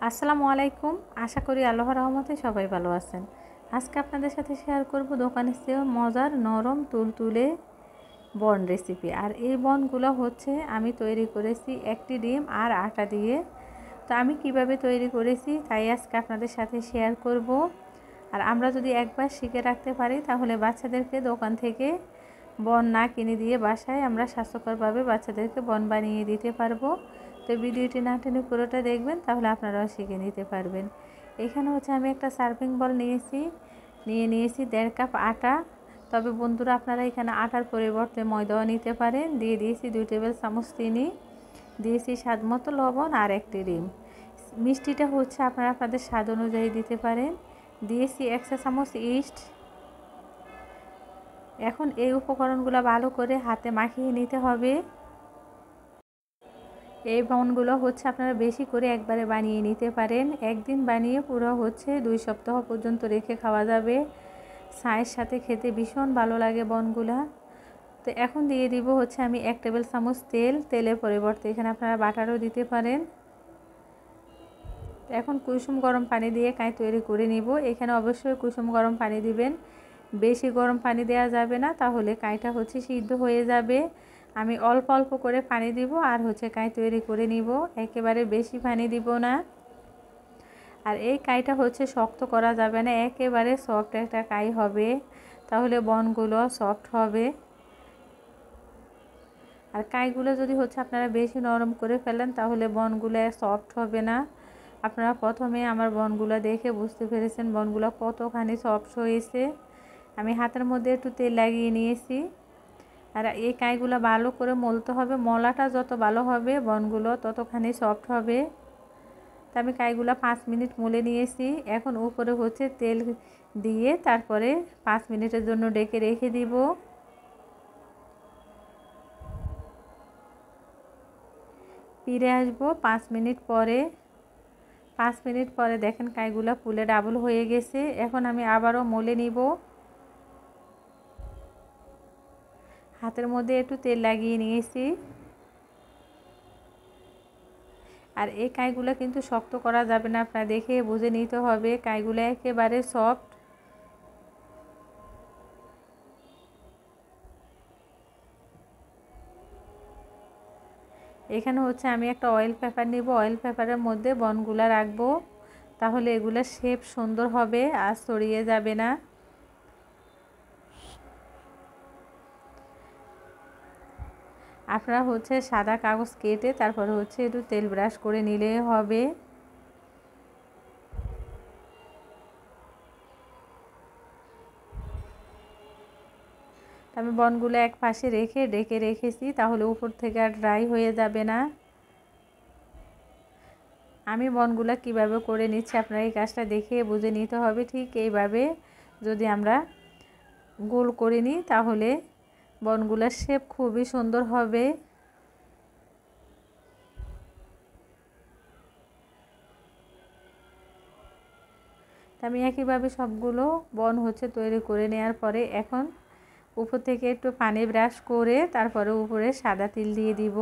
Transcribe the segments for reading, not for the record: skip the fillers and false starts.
আসসালামু আলাইকুম। আশা করি আল্লাহর রহমতে সবাই ভালো আছেন। আজকে আপনাদের সাথে শেয়ার করব দোকানের চেয়ে মজার নরম তুলতুলে বন রেসিপি। আর এই বনগুলো হচ্ছে আমি তৈরি করেছি একটি ডিম আর আটা দিয়ে। তো আমি কিভাবে তৈরি করেছি তাই আজকে আপনাদের সাথে শেয়ার করব। আর আমরা যদি একবার শিখে রাখতে পারি তাহলে বাচ্চাদেরকে দোকান থেকে বন না কিনে দিয়ে বাসায় আমরা স্বাস্থ্যকরভাবে বাচ্চাদেরকে বন বানিয়ে দিতে পারবো। তো ভিডিওটি না টেনে পুরোটা দেখবেন, তাহলে আপনারাও শিখে নিতে পারবেন। এখানে হচ্ছে আমি একটা সার্ভিং বল নিয়েছি 1.5 কাপ আটা। তবে বন্ধুরা আপনারা এখানে আটার পরিবর্তে ময়দাও নিতে পারেন। দিয়ে দিয়েছি 2 টেবিল চামচ চিনি, দিয়েছি স্বাদ মতো লবণ আর একটি ডিম। মিষ্টিটা হচ্ছে আপনারা আপনাদের স্বাদ অনুযায়ী দিতে পারেন। দিয়েছি 1 চা চামচ ইস্ট। এখন এই উপকরণগুলো ভালো করে হাতে মাখিয়ে নিতে হবে। এই বনগুলো হচ্ছে আপনারা বেশি করে একবারে বানিয়ে নিতে পারেন। একদিন বানিয়ে পুরো হচ্ছে 2 সপ্তাহ পর্যন্ত রেখে খাওয়া যাবে। চায়ের সাথে খেতে ভীষণ ভালো লাগে বনগুলা। তো এখন দিয়ে দিব হচ্ছে আমি 1 টেবিল চামচ তেল। তেলের পরিবর্তে এখানে আপনারা বাটারও দিতে পারেন। এখন কুসুম গরম পানি দিয়ে কাই তৈরি করে নিব। এখানে অবশ্যই কুসুম গরম পানি দিবেন, বেশি গরম পানি দেওয়া যাবে না, তাহলে কাইটা হচ্ছে সিদ্ধ হয়ে যাবে। আমি অল্প অল্প করে পানি দিব আর হচ্ছে কাই তৈরি করে নিব, একেবারে বেশি পানি দিব না। আর এই কাইটা হচ্ছে শক্ত করা যাবে না, একেবারে সফট একটা কাই হবে, তাহলে বনগুলো সফট হবে। আর কাইগুলো যদি হচ্ছে আপনারা বেশি নরম করে ফেলেন তাহলে বনগুলো সফট হবে না। আপনারা প্রথমে আমার বনগুলো দেখে বুঝতে পেরেছেন বনগুলো কতখানি সফট হয়েছে। আমি হাতের মধ্যে একটু তেল লাগিয়ে নিয়েছি। আর এই কাইগুলো ভালো করে মলতে হবে, মলাটা যত ভালো হবে বনগুলো ততখানি সফট হবে। তো আমি কাইগুলো 5 মিনিট মলে নিয়েছি। এখন উপরে হচ্ছে তেল দিয়ে তারপরে 5 মিনিটের জন্য ডেকে রেখে দিব। ফিরে আসবো 5 মিনিট পরে। 5 মিনিট পরে দেখেন কাইগুলো ফুলে ডাবল হয়ে গেছে। এখন আমি আবারও মলে নিব। হাতের মধ্যে একটু তেল লাগিয়ে নিয়েছি। আর এই কাইগুলো কিন্তু শক্ত করা যাবে না, আপনারা দেখে বুঝে নিতে হবে কাইগুলো একেবারে সফট। এখানে হচ্ছে আমি একটা অয়েল পেপার নিব, অয়েল পেপারের মধ্যে বনগুলা রাখবো, তাহলে এগুলোর শেপ সুন্দর হবে আর ছড়িয়ে যাবে না। আপনারা হচ্ছে সাদা কাগজ কেটে তারপরে হচ্ছে একটু তেল ব্রাশ করে নিলে হবে। আমি বনগুলো এক পাশে রেখে ডেকে রেখেছি, তাহলে উপর থেকে আর ড্রাই হয়ে যাবে না। আমি বনগুলো কিভাবে করে নিচ্ছি আপনারা এই কাজটা দেখে বুঝে নিতে হবে। ঠিক এইভাবে যদি আমরা গোল করে নিই তাহলে বনগুলোর শেপ খুবই সুন্দর হবে। আমি একইভাবে সবগুলো বন হচ্ছে তৈরি করে নেওয়ার পরে এখন উপর থেকে একটু পানি ব্রাশ করে তারপরে উপরে সাদা তিল দিয়ে দিব।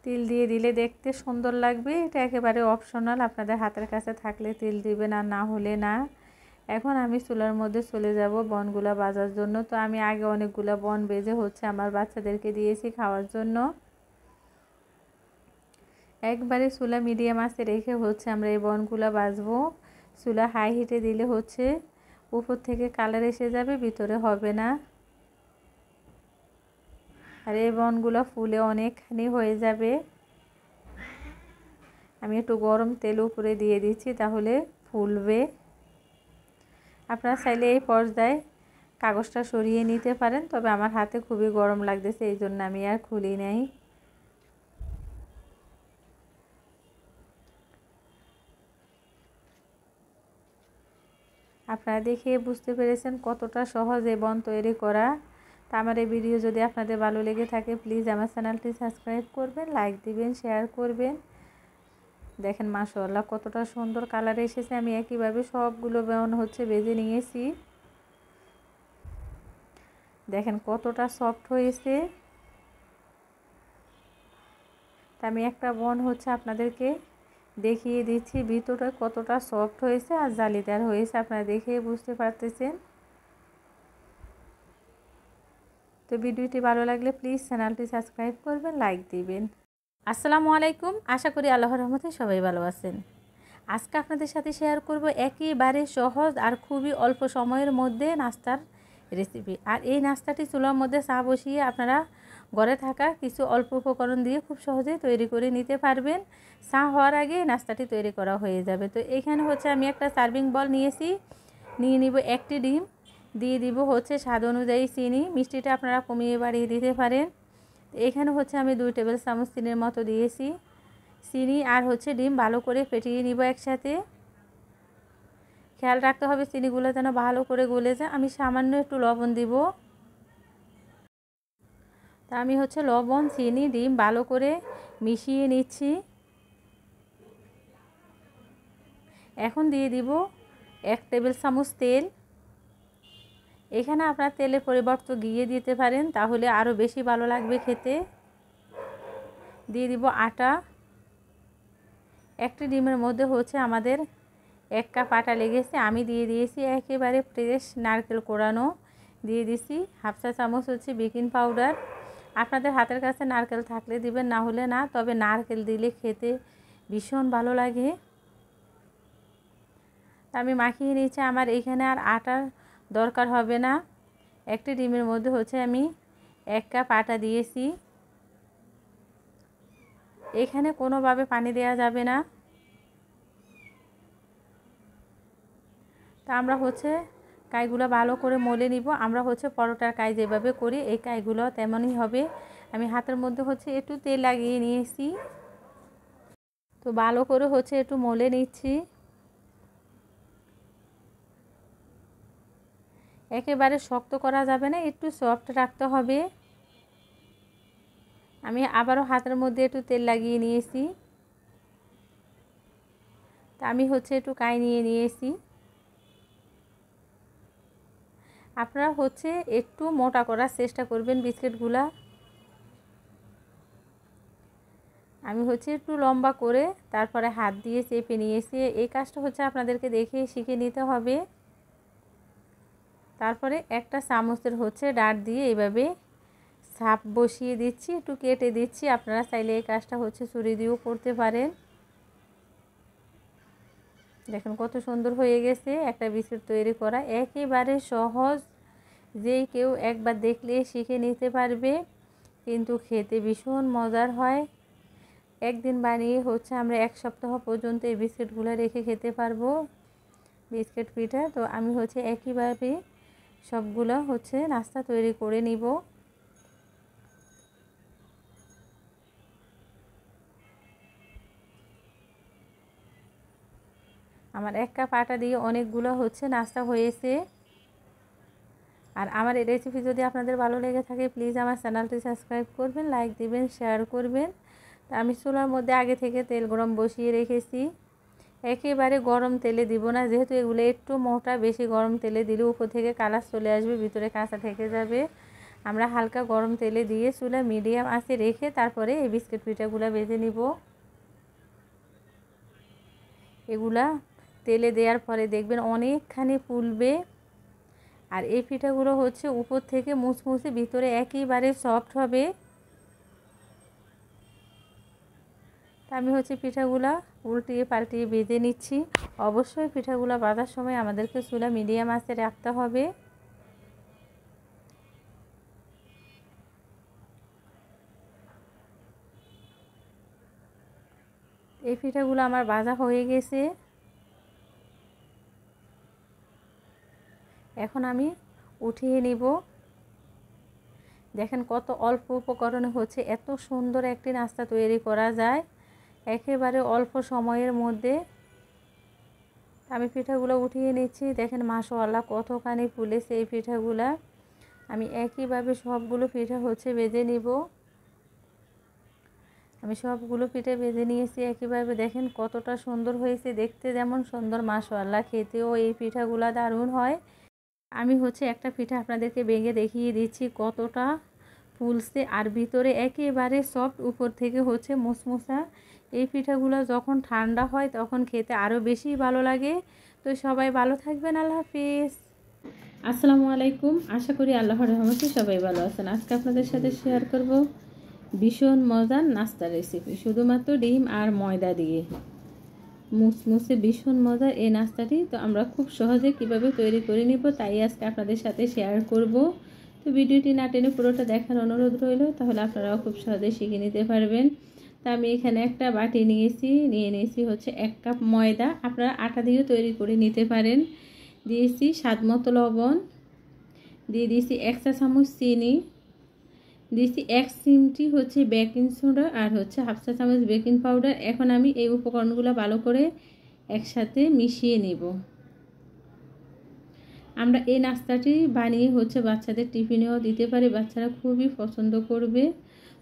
তিল দিয়ে দিলে দেখতে সুন্দর লাগবে, এটা একেবারে অপশনাল, আপনাদের হাতের কাছে থাকলে তিল দিবেন আর না হলে না। এখন আমি চুলার মধ্যে চলে যাব বনগুলা ভাজার জন্য। তো আমি আগে অনেকগুলো বন ভেজে হচ্ছে আমার বাচ্চাদেরকে দিয়েছি খাওয়ার জন্য। একবারে চুলা মিডিয়াম আঁচে রেখে হচ্ছে আমরা এই বনগুলা ভাজবো। চুলা হাই হিটে দিলে হচ্ছে উপর থেকে কালার এসে যাবে, ভিতরে হবে না। আর এই বনগুলো ফুলে অনেকখানি হয়ে যাবে। আমি একটু গরম তেল উপরে দিয়ে দিচ্ছি, তাহলে ফুলবে। আপনারা চাইলে এই পর্যায়ে কাগজটা সরিয়ে নিতে পারেন, তবে আমার হাতে খুবই গরম লাগতেছে এই জন্য আমি আর খুলি নাই। আপনারা দেখে বুঝতে পেরেছেন কতটা সহজ এই বন তৈরি করা। তা আমার এই ভিডিও যদি আপনাদের ভালো লেগে থাকে প্লিজ আমার চ্যানেলটি সাবস্ক্রাইব করবেন, লাইক দিবেন, শেয়ার করবেন। দেখেন মাশাআল্লাহ কতটা সুন্দর কালার এসেছে। আমি একইভাবে সবগুলো বন হচ্ছে ভেজে নিয়েছি। দেখেন কতটা সফট হয়েছে। তা আমি একটা বন হচ্ছে আপনাদেরকে দেখিয়ে দিচ্ছি ভিতরটা কতটা সফট হয়েছে আর জালিদার হয়েছে, আপনারা দেখে বুঝতে পারতেছেন। তো ভিডিওটি ভালো লাগলে প্লিজ চ্যানেলটি সাবস্ক্রাইব করবেন, লাইক দিবেন। আসসালামু আলাইকুম, আশা করি আল্লাহর রহমতে সবাই ভালো আছেন। আজকে আপনাদের সাথে শেয়ার করব একেবারে সহজ আর খুবই অল্প সময়ের মধ্যে নাস্তার রেসিপি। আর এই নাস্তাটি চুলার মধ্যে চা বসিয়ে আপনারা ঘরে থাকা কিছু অল্প উপকরণ দিয়ে খুব সহজেই তৈরি করে নিতে পারবেন। চা হওয়ার আগে নাস্তাটি তৈরি করা হয়ে যাবে। তো এখানে হচ্ছে আমি একটা সার্ভিং বল নিয়েছি, নিয়ে নিব একটি ডিম, দিয়ে দিব হচ্ছে স্বাদ অনুযায়ী চিনি, মিষ্টিটা আপনারা কমিয়ে বাড়িয়ে দিতে পারেন। এখানে হচ্ছে আমি 2 টেবিল চামচ চিনির মতো দিয়েছি। চিনি আর হচ্ছে ডিম ভালো করে ফেটিয়ে নিব একসাথে। খেয়াল রাখতে হবে চিনিগুলো যেন ভালো করে গলে যায়। আমি সামান্য একটু লবণ দিব। তা আমি হচ্ছে লবণ, চিনি, ডিম ভালো করে মিশিয়ে নিচ্ছি। এখন দিয়ে দিব 1 টেবিল চামচ তেল। এখানে আপনারা তেলের পরিবর্তে ঘি দিতে পারেন, তাহলে আরও বেশি ভালো লাগবে খেতে। দিয়ে দিব আটা। একটি ডিমের মধ্যে হচ্ছে আমাদের 1 কাপ আটা লেগেছে। আমি দিয়ে দিয়েছি একেবারে ফ্রেশ নারকেল কোড়ানো, দিয়ে দিছি হাফ চা চামচ হচ্ছে বেকিং পাউডার। আপনাদের হাতের কাছে নারকেল থাকলে দিবেন, না হলে না, তবে নারকেল দিলে খেতে ভীষণ ভালো লাগে। আমি মাখিয়ে নিয়েছি, আমার এইখানে আর আটার দরকার হবে না। একটি ডিমের মধ্যে হচ্ছে আমি 1 কাপ আটা দিয়েছি। এখানে কোনোভাবে পানি দেওয়া যাবে না। তা আমরা হচ্ছে কাইগুলো ভালো করে মলে নিব। আমরা হচ্ছে পরোটার কাই যেভাবে করি এই কাইগুলো তেমনই হবে। আমি হাতের মধ্যে হচ্ছে একটু তেল লাগিয়ে নিয়েছি। তো ভালো করে হচ্ছে একটু মলে নিচ্ছি। একেবারে শক্ত করা যাবে না, একটু সফট রাখতে হবে। আমি আবারও হাতের মধ্যে একটু তেল লাগিয়ে নিয়েছি। তা আমি হচ্ছে একটু কাই নিয়ে নিয়েছি। আপনারা হচ্ছে একটু মোটা করার চেষ্টা করবেন বিস্কিটগুলা। আমি হচ্ছে একটু লম্বা করে তারপরে হাত দিয়ে চেপে নিয়েছি। এই কাজটা হচ্ছে আপনাদেরকে দেখে শিখে নিতে হবে। তারপরে একটা চামচের হচ্ছে ডাট দিয়ে এইভাবে ছাপ বসিয়ে দিচ্ছি, একটু কেটে দিচ্ছি। আপনারা চাইলে এই কাজটা হচ্ছে ছুরি দিয়েও করতে পারেন। দেখেন কত সুন্দর হয়ে গেছে একটা বিস্কুট তৈরি করা, একেবারে সহজ। যেই কেউ একবার দেখলে শিখে নিতে পারবে, কিন্তু খেতে ভীষণ মজার হয়। একদিন বানিয়ে হচ্ছে আমরা 1 সপ্তাহ পর্যন্ত এই বিস্কিটগুলো রেখে খেতে পারবো, বিস্কিট পিঠা। তো আমি হচ্ছে একইভাবে সবগুলো হচ্ছে নাস্তা তৈরি করে নিব। আমার 1 কাপ আটা দিয়ে অনেকগুলো হচ্ছে নাস্তা হয়েছে। আর আমার এই রেসিপি যদি আপনাদের ভালো লেগে থাকে প্লিজ আমার চ্যানেলটি সাবস্ক্রাইব করবেন, লাইক দিবেন, শেয়ার করবেন। তা আমি চুলার মধ্যে আগে থেকে তেল গরম বসিয়ে রেখেছি। একেবারে গরম তেলে দিব না, যেহেতু এগুলো একটু মোটা, বেশি গরম তেলে দিলে উপর থেকে কালার চলে আসবে, ভিতরে কাঁচা থেকে যাবে। আমরা হালকা গরম তেলে দিয়ে চুলা মিডিয়াম আঁচে রেখে তারপরে এই বিস্কিট পিঠাগুলো ভেজে নিব। এগুলা তেলে দেওয়ার পরে দেখবেন অনেকখানি ফুলবে। আর এই পিঠাগুলো হচ্ছে উপর থেকে মুচমুচে, ভিতরে একেবারে সফট হবে। আমি হচ্ছে পিঠাগুলা উল্টিয়ে পাল্টিয়ে ভেজে নিচ্ছি। অবশ্যই পিঠাগুলা ভাজার সময় আমাদেরকে চুলা মিডিয়াম আঁচে রাখতে হবে। এই পিঠাগুলো আমার ভাজা হয়ে গেছে। এখন আমি উঠিয়ে নিব। দেখেন কত অল্প উপকরণে হচ্ছে এত সুন্দর একটি নাস্তা তৈরি করা যায় একেবারে অল্প সময়ের মধ্যে। আমি পিঠাগুলো উঠিয়ে নিচ্ছি। দেখেন মাশাআল্লাহ কতখানি ফুলেছে এই পিঠাগুলা। আমি একইভাবে সবগুলো পিঠা হচ্ছে ভেজে নিব। আমি সবগুলো পিঠে ভেজে নিয়েছি একইভাবে। দেখেন কতটা সুন্দর হয়েছে, দেখতে যেমন সুন্দর মাশাআল্লাহ খেতেও এই পিঠাগুলা দারুণ হয়। আমি হচ্ছে একটা পিঠা আপনাদেরকে ভেঙে দেখিয়ে দিচ্ছি কতটা ফুলছে আর ভিতরে একেবারে সফট, উপর থেকে হচ্ছে মুসমুসা। এই পিঠাগুলো যখন ঠান্ডা হয় তখন খেতে আরও বেশি ভালো লাগে। তো সবাই ভালো থাকবেন, আল্লাহ হাফিজ। আসসালামু আলাইকুম, আশা করি আল্লাহর রহমতে সবাই ভালো আছেন। আজকে আপনাদের সাথে শেয়ার করব ভীষণ মজার নাস্তার রেসিপি, শুধুমাত্র ডিম আর ময়দা দিয়ে মুসমুসে ভীষণ মজার এই নাস্তাটি। তো আমরা খুব সহজে কিভাবে তৈরি করে নিব তাই আজকে আপনাদের সাথে শেয়ার করব। তো ভিডিওটি না টেনে পুরোটা দেখার অনুরোধ রইল, তাহলে আপনারাও খুব সহজে শিখে নিতে পারবেন। তা আমি এখানে একটা বাটি নিয়েছি হচ্ছে 1 কাপ ময়দা, আপনারা আটা দিয়েও তৈরি করে নিতে পারেন। দিয়েছি স্বাদ মতো লবণ, দিয়ে দিয়েছি 1 চা চামচ চিনি, দিয়েছি 1 চিমটি হচ্ছে বেকিং সোডা আর হচ্ছে 1/2 চা চামচ বেকিং পাউডার। এখন আমি এই উপকরণগুলো ভালো করে একসাথে মিশিয়ে নেব। আমরা এই নাস্তাটি বানিয়ে হচ্ছে বাচ্চাদের টিফিনেও দিতে পারি, বাচ্চারা খুবই পছন্দ করবে।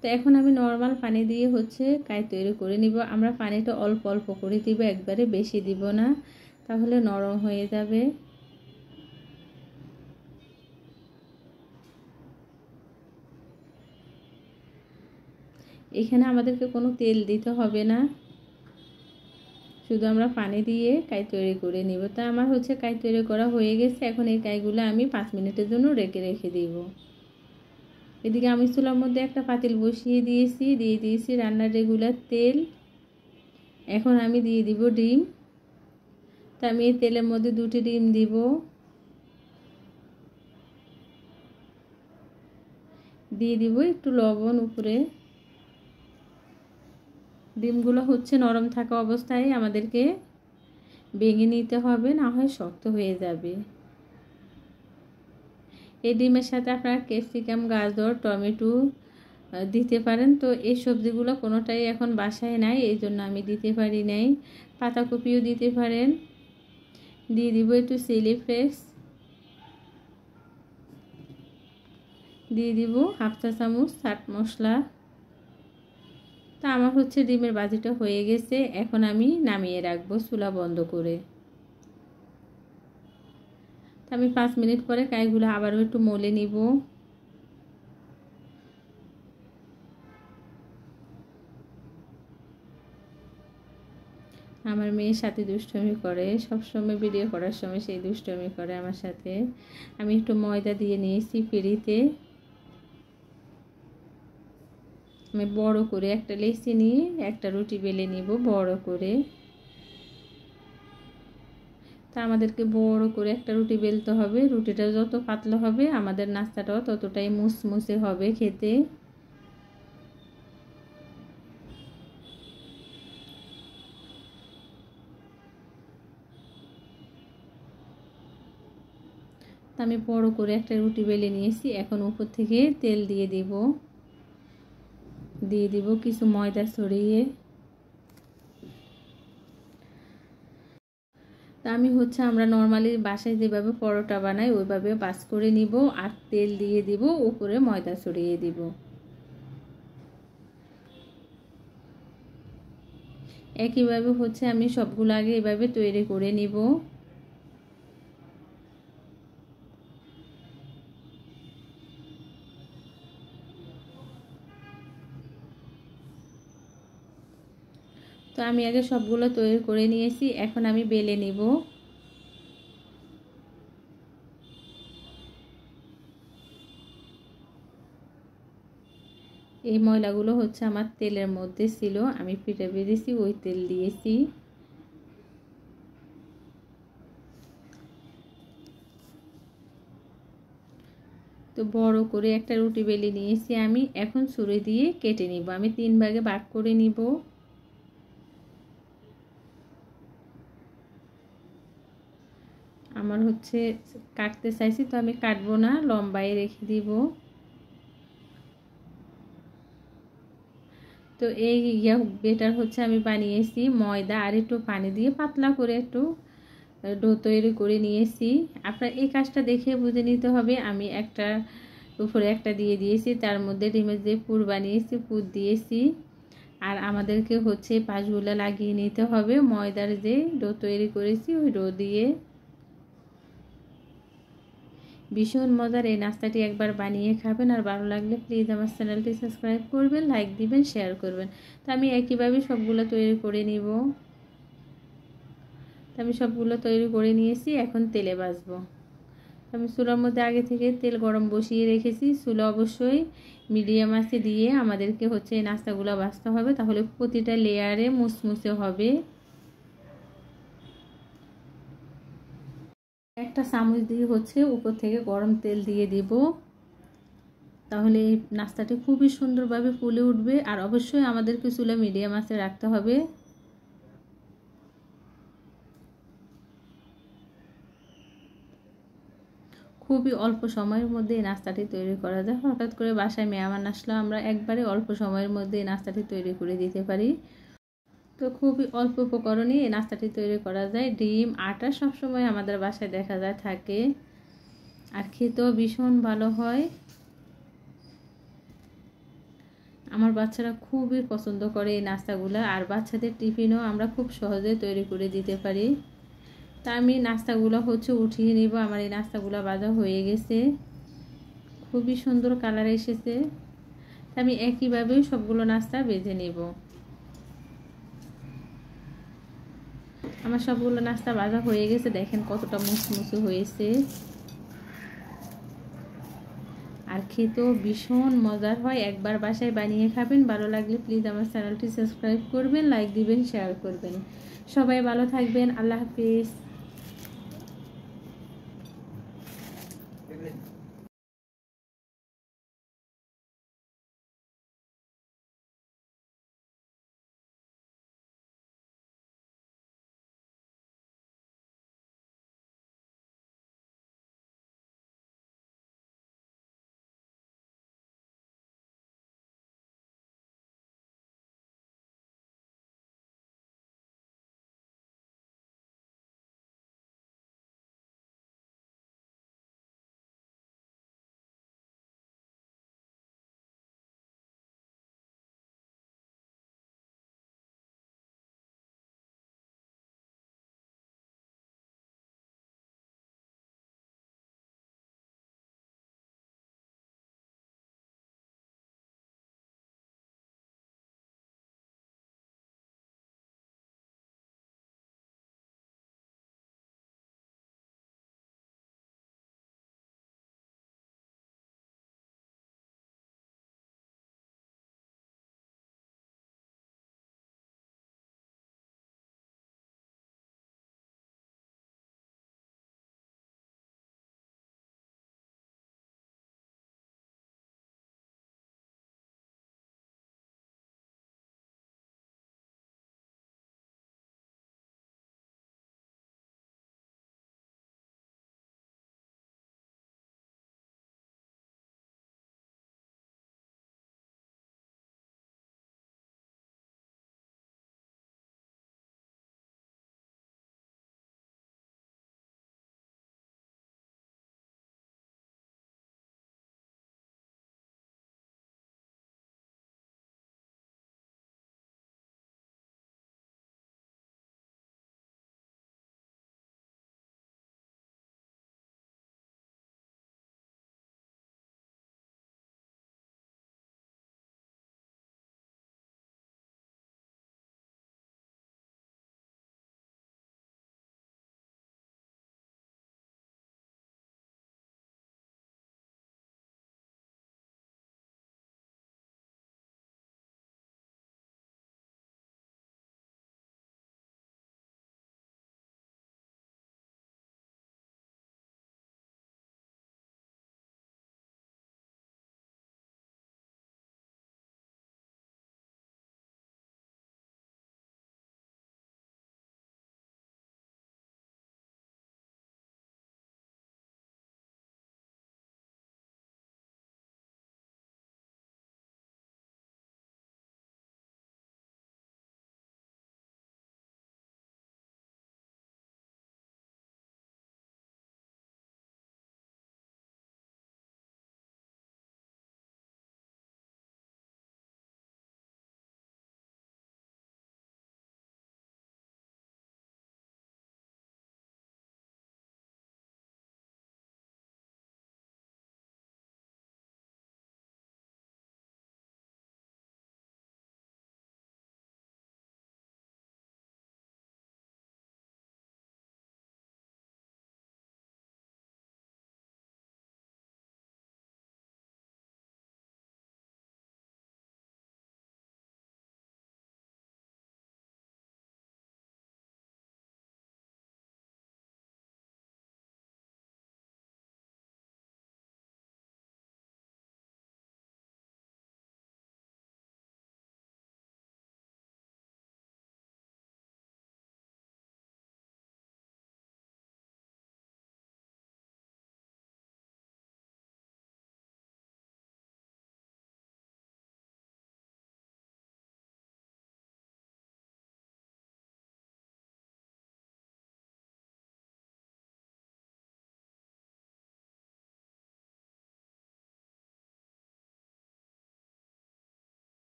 তো এখন আমি নর্মাল পানি দিয়ে হচ্ছে কাই তৈরি করে নিব। আমরা পানিটা অল্প অল্প করে দিব, একবারে বেশি দিব না, তাহলে নরম হয়ে যাবে। এখানে আমাদেরকে কোনো তেল দিতে হবে না, শুধু আমরা পানি দিয়ে কাই তৈরি করে নিব। তা আমার হচ্ছে কাই তৈরি করা হয়ে গেছে। এখন এই কাইগুলো আমি 5 মিনিটের জন্য রেখে দিব। এদিকে আমি চুলার মধ্যে একটা পাতিল বসিয়ে দিয়েছি রান্নার রেগুলার তেল। এখন আমি দিয়ে দিব ডিম। তা আমি এই তেলের মধ্যে 2টি ডিম দিব, দিয়ে দিব একটু লবণ উপরে। ডিমগুলো হচ্ছে নরম থাকা অবস্থায় আমাদেরকে ভেঙে নিতে হবে, না হয় শক্ত হয়ে যাবে। এই ডিমের সাথে আপনারা ক্যাপসিকাম, গাজর, টমেটো দিতে পারেন। তো এই সবজিগুলো কোনোটাই এখন বাসায় নাই, এই জন্য আমি দিতে পারি নাই। পাতাকপিও দিতে পারেন। দিয়ে দিব একটু চিলি ফ্লেক্স, দিয়ে দিব 1/2 চা চামচ চাট মশলা। তা আমার হচ্ছে ডিমের ভাজিটা হয়ে গেছে, এখন আমি নামিয়ে রাখবো চুলা বন্ধ করে। তা আমি 5 মিনিট পরে কাইগুলো আবারও একটু মলে নিব। আমার মেয়ের সাথে দুষ্টুমি করে, সবসময় ভিডিও করার সময় সেই দুষ্টুমি করে আমার সাথে। আমি একটু ময়দা দিয়ে নিয়েছি পিঁড়িতে। আমি বড় করে একটা লেচি নিয়ে একটা রুটি বেলে নিব বড় করে। তা আমাদেরকে বড় করে একটা রুটি বেলতে হবে। রুটিটা যত পাতলা হবে আমাদের নাস্তাটাও ততটাই মুসমুসে হবে খেতে। তা আমি বড় করে একটা রুটি বেলে নিয়েছি। এখন উপর থেকে তেল দিয়ে দিব কিছু ময়দা ছড়িয়ে। তা আমি হচ্ছে আমরা নর্মালি বাসায় যেভাবে পরোটা বানাই ওইভাবে বাস করে নিব, আর তেল দিয়ে দিব, উপরে ময়দা ছড়িয়ে দিব। একইভাবে হচ্ছে আমি সবগুলো আগে এভাবে তৈরি করে নিব। তো আমি আগে সবগুলো তৈরি করে নিয়েছি, এখন আমি বেলে নিব। এই ময়লাগুলো হচ্ছে আমার তেলের মধ্যে ছিল, আমি পিঠা ভেজেছি ওই তেল দিয়েছি। তো বড় করে একটা রুটি বেলে নিয়েছি আমি, এখন ছুরি দিয়ে কেটে নিব। আমি 3 ভাগে ভাগ করে নিব। আমার হচ্ছে কাটতে চাইছি, তো আমি কাটবো না, লম্বায় রেখে দিব। তো এই বেটার হচ্ছে আমি বানিয়েছি ময়দা আর একটু পানি দিয়ে পাতলা করে একটু ডো তৈরি করে নিয়েছি। আপনার এই কাজটা দেখে বুঝে নিতে হবে। আমি একটা উপরে একটা দিয়ে দিয়েছি, তার মধ্যে ডিমের যে পুর বানিয়েছি পুর দিয়েছি, আর আমাদেরকে হচ্ছে পাশগুলো লাগিয়ে নিতে হবে ময়দার যে ডো তৈরি করেছি ওই ডো দিয়ে। ভীষণ মজার এই নাস্তাটি একবার বানিয়ে খাবেন, আর ভালো লাগলে প্লিজ আমার চ্যানেলটি সাবস্ক্রাইব করবেন, লাইক দিবেন, শেয়ার করবেন। তো আমি একইভাবে সবগুলো তৈরি করে নিব। তো আমি সবগুলো তৈরি করে নিয়েছি, এখন তেলে ভাজবো। আমি চুলার মধ্যে আগে থেকে তেল গরম বসিয়ে রেখেছি। চুলা অবশ্যই মিডিয়াম আঁচে দিয়ে আমাদেরকে হচ্ছে এই নাস্তাগুলো ভাজতে হবে, তাহলে প্রতিটা লেয়ারে মুসমুসে হবে। একটা চামচ দিয়ে হচ্ছে উপর থেকে গরম তেল দিয়ে দিব, তাহলে এই নাস্তাটি খুবই সুন্দরভাবে ফুলে উঠবে। আর অবশ্যই আমাদেরকে চুলা মিডিয়াম আঁচে রাখতে হবে। খুবই অল্প সময়ের মধ্যে এই নাস্তাটি তৈরি করা যায়। হঠাৎ করে বাসায় মেহমান আসলে আমরা একবারে অল্প সময়ের মধ্যে এই নাস্তাটি তৈরি করে দিতে পারি। তো খুবই অল্প উপকরণে এই নাস্তাটি তৈরি করা যায়। ডিম, আটা সবসময় আমাদের বাসায় দেখা যায় থাকে, আর খেতেও ভীষণ ভালো হয়। আমার বাচ্চারা খুবই পছন্দ করে এই নাস্তাগুলো, আর বাচ্চাদের টিফিনও আমরা খুব সহজে তৈরি করে দিতে পারি। তা আমি নাস্তাগুলো হচ্ছে উঠিয়ে নিব। আমার এই নাস্তাগুলো ভাজা হয়ে গেছে, খুবই সুন্দর কালার এসেছে। তা আমি একইভাবে সবগুলো নাস্তা ভেজে নেব। আমার সবগুলো নাস্তা ভাজা হয়ে গেছে, দেখেন কতটা মুচমুচে হয়েছে, আর খেতেও ভীষণ মজার হয়। একবার বাসায় বানিয়ে খাবেন, ভালো লাগলে প্লিজ আমার চ্যানেলটি সাবস্ক্রাইব করবেন, লাইক দিবেন, শেয়ার করবেন। সবাই ভালো থাকবেন, আল্লাহ হাফিজ।